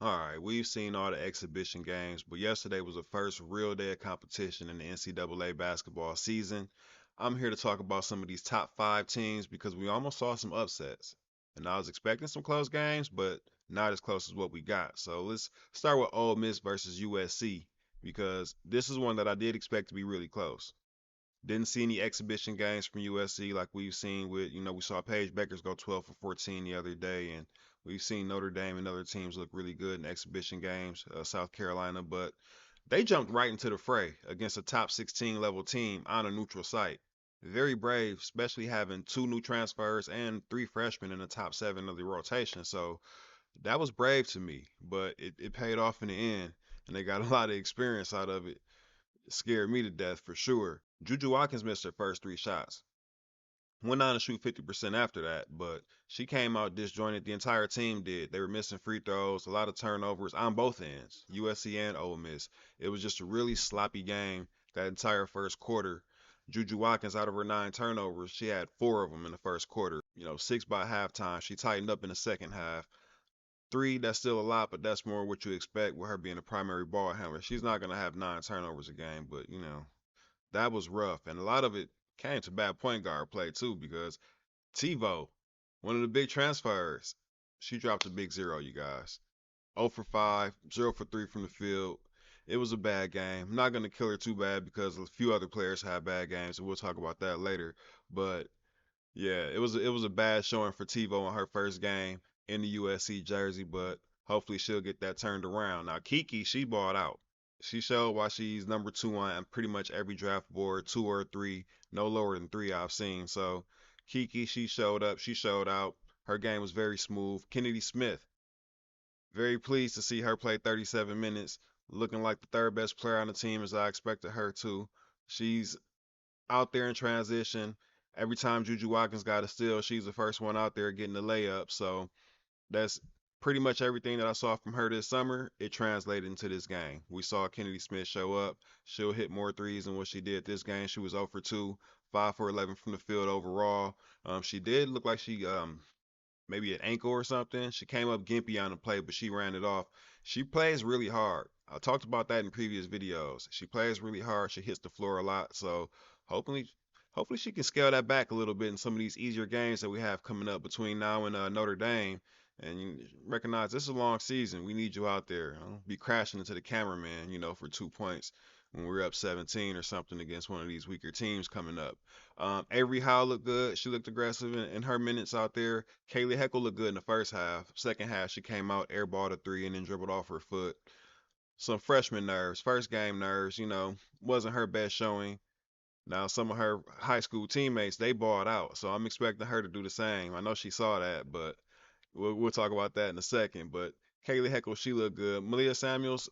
All right, we've seen all the exhibition games, but yesterday was the first real day of competition in the NCAA basketball season. I'm here to talk about some of these top five teams because we almost saw some upsets. And I was expecting some close games, but not as close as what we got. So let's start with Ole Miss versus USC because this is one that I did expect to be really close. Didn't see any exhibition games from USC like we've seen with, we saw Paige Beckers go 12 for 14 the other day, and we've seen Notre Dame and other teams look really good in exhibition games, South Carolina, but they jumped right into the fray against a top 16 level team on a neutral site. Very brave, especially having two new transfers and three freshmen in the top seven of the rotation. So that was brave to me, but it paid off in the end, and they got a lot of experience out of it. Scared me to death for sure. Juju Watkins missed her first three shots. Went on to shoot 50% after that, but she came out disjointed. The entire team did. They were missing free throws, a lot of turnovers on both ends, USC and Ole Miss. It was just a really sloppy game that entire first quarter. Juju Watkins, out of her nine turnovers, she had four of them in the first quarter. Six by halftime. She tightened up in the second half. Three, that's still a lot, but that's more what you expect with her being a primary ball handler. She's not going to have nine turnovers a game, but that was rough. And a lot of it came to bad point guard play too, because TiVo, one of the big transfers, she dropped a big zero, you guys. 0 for 5, 0 for 3 from the field. It was a bad game. I'm not going to kill her too bad because a few other players had bad games, and we'll talk about that later. But yeah, it was a bad showing for TiVo in her first game in the USC jersey, but hopefully she'll get that turned around. Now Kiki, she bought out. She showed why she's number two on pretty much every draft board, two or three, no lower than three I've seen. So Kiki, she showed up, she showed out. Her game was very smooth. Kennedy Smith, very pleased to see her play 37 minutes, looking like the third best player on the team as I expected her to. She's out there in transition. Every time Juju Watkins got a steal, she's the first one out there getting the layup. So that's pretty much everything that I saw from her this summer. It translated into this game. We saw Kennedy Smith show up. She'll hit more threes than what she did this game. She was 0 for 2, 5 for 11 from the field overall. She did look like she maybe an ankle or something. She came up gimpy on the play, but she ran it off. She plays really hard. I talked about that in previous videos. She plays really hard. She hits the floor a lot. So hopefully, hopefully she can scale that back a little bit in some of these easier games that we have coming up between now and Notre Dame. And you recognize this is a long season. We need you out there. Be crashing into the cameraman, for 2 points when we're up 17 or something against one of these weaker teams coming up. Avery Howe looked good. She looked aggressive in her minutes out there. Kaylee Heckle looked good in the first half. Second half, she came out, airballed a three, and then dribbled off her foot. Some freshman nerves, first game nerves, wasn't her best showing. Now, some of her high school teammates, they balled out, so I'm expecting her to do the same. I know she saw that, but we'll talk about that in a second. But Kaylee Heckle, she looked good. Malia Samuels,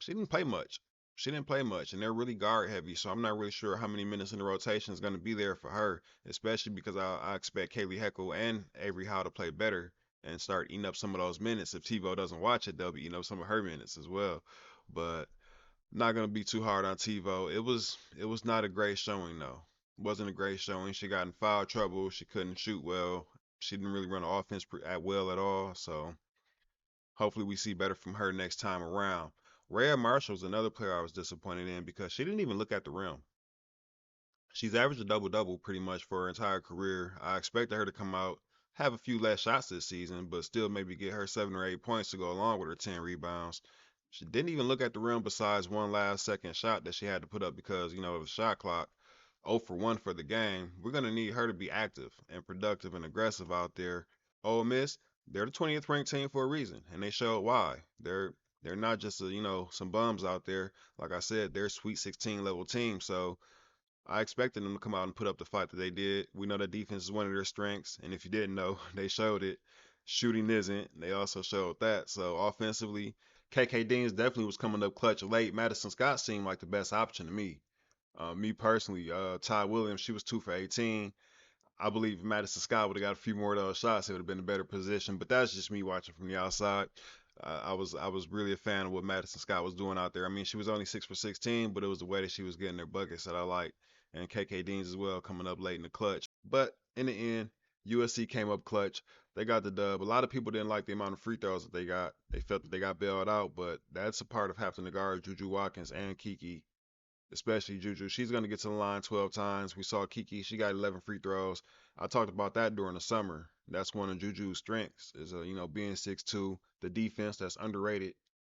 she didn't play much. She didn't play much, and they're really guard heavy, so I'm not really sure how many minutes in the rotation is going to be there for her, especially because I expect Kaylee Heckle and Avery Howe to play better and start eating up some of those minutes. If TiVo doesn't watch it, they'll be eating up some of her minutes as well. But not gonna be too hard on TiVo. It was not a great showing though. Wasn't a great showing. She got in foul trouble. She couldn't shoot well. She didn't really run the offense at well at all. So hopefully we see better from her next time around. Rhea Marshall's another player I was disappointed in because she didn't even look at the rim. She's averaged a double double pretty much for her entire career. I expected her to come out, have a few less shots this season, but still maybe get her 7 or 8 points to go along with her 10 rebounds. She didn't even look at the rim besides one last second shot that she had to put up because, of the shot clock. 0 for 1 for the game. We're going to need her to be active and productive and aggressive out there. Ole Miss, they're the 20th ranked team for a reason, and they showed why. They're not just some bums out there. Like I said, they're Sweet 16 level team. So I expected them to come out and put up the fight that they did. We know that defense is one of their strengths, and if you didn't know, they showed it. Shooting isn't. They also showed that. So offensively, KK Deans definitely was coming up clutch late. Madison Scott seemed like the best option to me. Me personally, Ty Williams, she was 2 for 18. I believe if Madison Scott would have got a few more of those shots, it would have been a better position. But that's just me watching from the outside. I was really a fan of what Madison Scott was doing out there. I mean, she was only 6 for 16, but it was the way that she was getting her buckets that I liked, and KK Deans as well coming up late in the clutch. But in the end, USC came up clutch. They got the dub. A lot of people didn't like the amount of free throws that they got. They felt that they got bailed out, but that's a part of having to guard Juju Watkins and Kiki, especially Juju. She's going to get to the line 12 times. We saw Kiki, she got 11 free throws. I talked about that during the summer. That's one of Juju's strengths is, being 6'2", the defense that's underrated.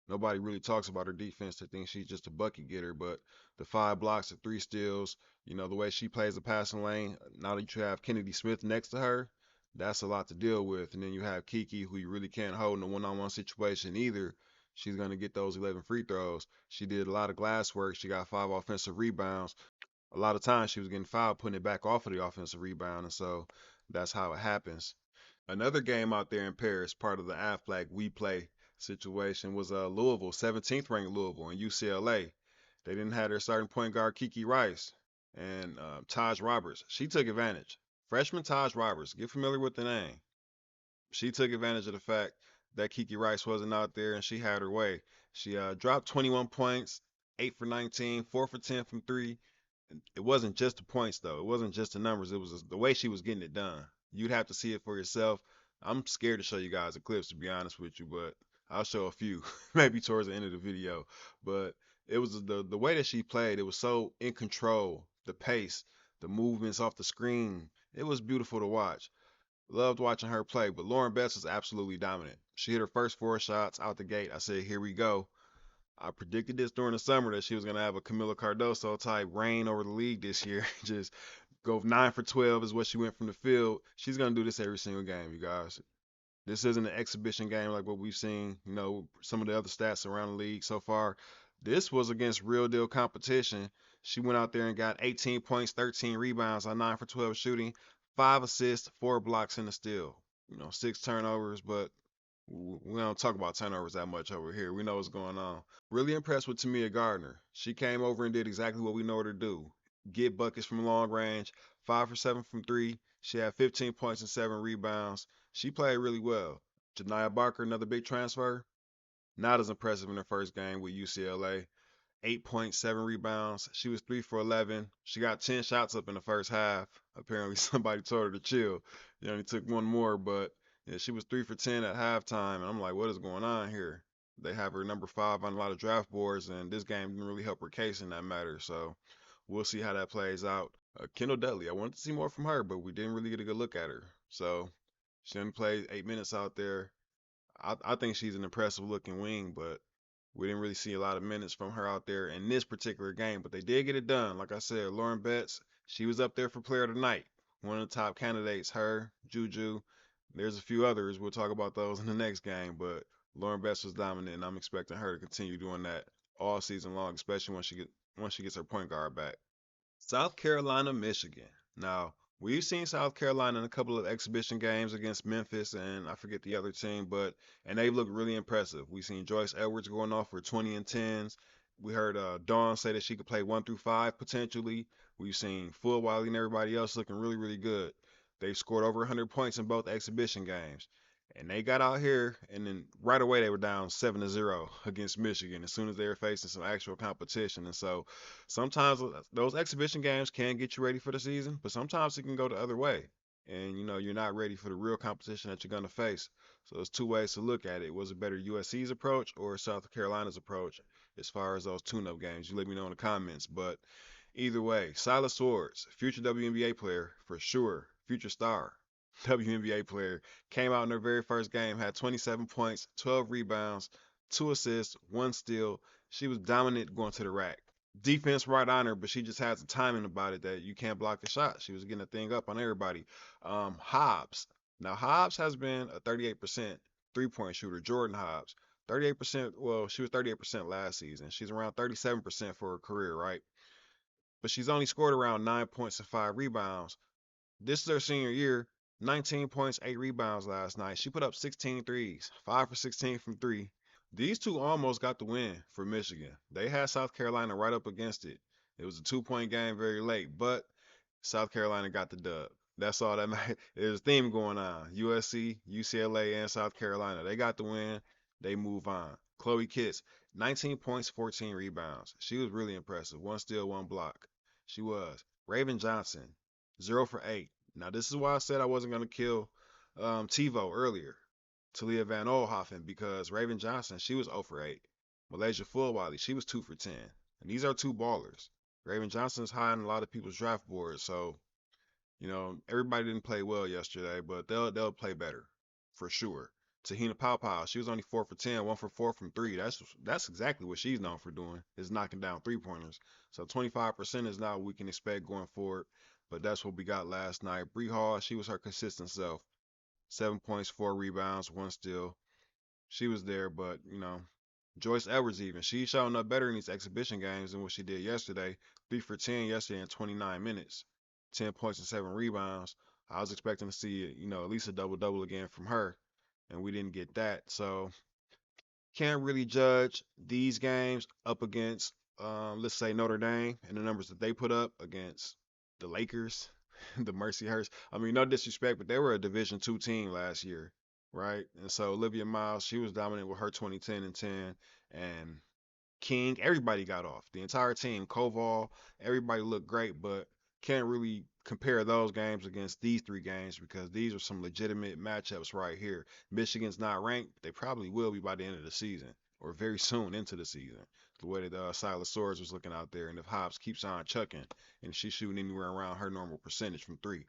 Nobody really talks about her defense. They think she's just a bucket getter, but the 5 blocks, the 3 steals, the way she plays the passing lane. Now that you have Kennedy Smith next to her, that's a lot to deal with. And then you have Kiki, who you really can't hold in a one-on-one situation either. She's going to get those 11 free throws. She did a lot of glass work. She got 5 offensive rebounds. A lot of times she was getting fouled, putting it back off of the offensive rebound. And so that's how it happens. Another game out there in Paris, part of the AFLAC We Play situation, was Louisville, 17th ranked Louisville, and UCLA. They didn't have their starting point guard Kiki Rice and Taj Roberts. She took advantage. Freshman Taj Roberts, get familiar with the name. She took advantage of the fact that Kiki Rice wasn't out there and she had her way. She dropped 21 points, 8 for 19, 4 for 10 from three. It wasn't just the points though. It wasn't just the numbers. It was the way she was getting it done. You'd have to see it for yourself. I'm scared to show you guys the clips to be honest with you, but I'll show a few maybe towards the end of the video. But it was the way that she played. It was so in control. The pace, the movements off the screen. It was beautiful to watch. Loved watching her play, but Lauren Betts was absolutely dominant. She hit her first 4 shots out the gate. I said, here we go. I predicted this during the summer that she was going to have a Camila Cardoso type reign over the league this year. Just go 9 for 12 is what she went from the field. She's going to do this every single game, you guys. This isn't an exhibition game like what we've seen, some of the other stats around the league so far. This was against real deal competition. She went out there and got 18 points, 13 rebounds on 9 for 12 shooting, 5 assists, 4 blocks, and a steal. 6 turnovers, but we don't talk about turnovers that much over here. We know what's going on. Really impressed with Tamia Gardner. She came over and did exactly what we know her to do. Get buckets from long range, 5 for 7 from three. She had 15 points and 7 rebounds. She played really well. Janiah Barker, another big transfer, not as impressive in her first game with UCLA. 8.7 rebounds. She was 3 for 11. She got 10 shots up in the first half. Apparently, somebody told her to chill. She only took one more, but yeah, she was 3 for 10 at halftime. And I'm like, what is going on here? They have her number 5 on a lot of draft boards, and this game didn't really help her case in that matter. So we'll see how that plays out. Kendall Dudley, I wanted to see more from her, but we didn't really get a good look at her. So she only played 8 minutes out there. I think she's an impressive looking wing, but we didn't really see a lot of minutes from her out there in this particular game, but they did get it done. Like I said, Lauren Betts, she was up there for player of the night. One of the top candidates, her, Juju. There's a few others. We'll talk about those in the next game, but Lauren Betts was dominant, and I'm expecting her to continue doing that all season long, especially once she gets her point guard back. South Carolina, Michigan. Now, we've seen South Carolina in a couple of exhibition games against Memphis and I forget the other team, and they look really impressive. We've seen Joyce Edwards going off for 20 and 10s. We heard Dawn say that she could play 1 through 5 potentially. We've seen Full Wiley and everybody else looking really, really good. They've scored over 100 points in both exhibition games. And they got out here, and then right away they were down 7-0 against Michigan as soon as they were facing some actual competition. And so sometimes those exhibition games can get you ready for the season, but sometimes it can go the other way. And you're not ready for the real competition that you're going to face. So there's two ways to look at it. Was it better USC's approach or South Carolina's approach as far as those tune-up games? You let me know in the comments. But either way, Syla Swords, future WNBA player for sure, future star. WNBA player, came out in her very first game, had 27 points, 12 rebounds, 2 assists, 1 steal. She was dominant going to the rack. Defense right on her, but she just has the timing about it that you can't block the shot. She was getting the thing up on everybody. Hobbs. Now, Hobbs has been a 38% three-point shooter. Jordan Hobbs. 38%, well, she was 38% last season. She's around 37% for her career, right? But she's only scored around 9 points and 5 rebounds. This is her senior year. 19 points, 8 rebounds last night. She put up 16 threes, 5 for 16 from three. These two almost got the win for Michigan. They had South Carolina right up against it. It was a 2-point game very late, but South Carolina got the dub. That's all that mattered. There's a theme going on. USC, UCLA, and South Carolina. They got the win. They move on. Chloe Kitts, 19 points, 14 rebounds. She was really impressive. 1 steal, 1 block. She was. Raven Johnson, 0 for 8. Now, this is why I said I wasn't going to kill TiVo earlier, Talia Van Oelhoffen, because Raven Johnson, she was 0 for 8. Malaysia Fulwiley, she was 2 for 10. And these are two ballers. Raven Johnson's high on a lot of people's draft boards, so everybody didn't play well yesterday, but they'll play better for sure. Tahina Paopao, she was only 4 for 10, 1 for 4 from three. That's exactly what she's known for doing, is knocking down 3-pointers. So 25% is not what we can expect going forward, but that's what we got last night. Bree Hall, she was her consistent self. 7 points, 4 rebounds, 1 steal. She was there, but Joyce Edwards even she's showing up better in these exhibition games than what she did yesterday. 3 for 10 yesterday in 29 minutes, 10 points and 7 rebounds. I was expecting to see at least a double double again from her, and we didn't get that. So can't really judge these games up against let's say Notre Dame and the numbers that they put up against the Lakers, the Mercyhurst. I mean, no disrespect, but they were a Division II team last year, right? And so Olivia Miles, she was dominant with her 2010 and 10, and King, everybody got off. The entire team, Koval, everybody looked great, but can't really compare those games against these three games because these are some legitimate matchups right here. Michigan's not ranked. They probably will be by the end of the season or very soon into the season. The way that Syla Swords was looking out there, and if Hobbs keeps on chucking and she's shooting anywhere around her normal percentage from three.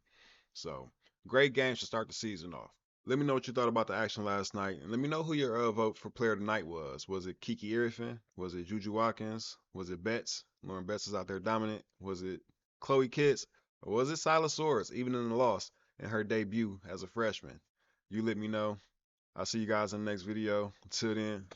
So, great games to start the season off. Let me know what you thought about the action last night, and let me know who your vote for player of the night was. Was it Kiki Iriafen? Was it Juju Watkins? Was it Betts? Lauren Betts is out there dominant. Was it Chloe Kitts? Or was it Syla Swords, even in the loss in her debut as a freshman? You let me know. I'll see you guys in the next video. Until then,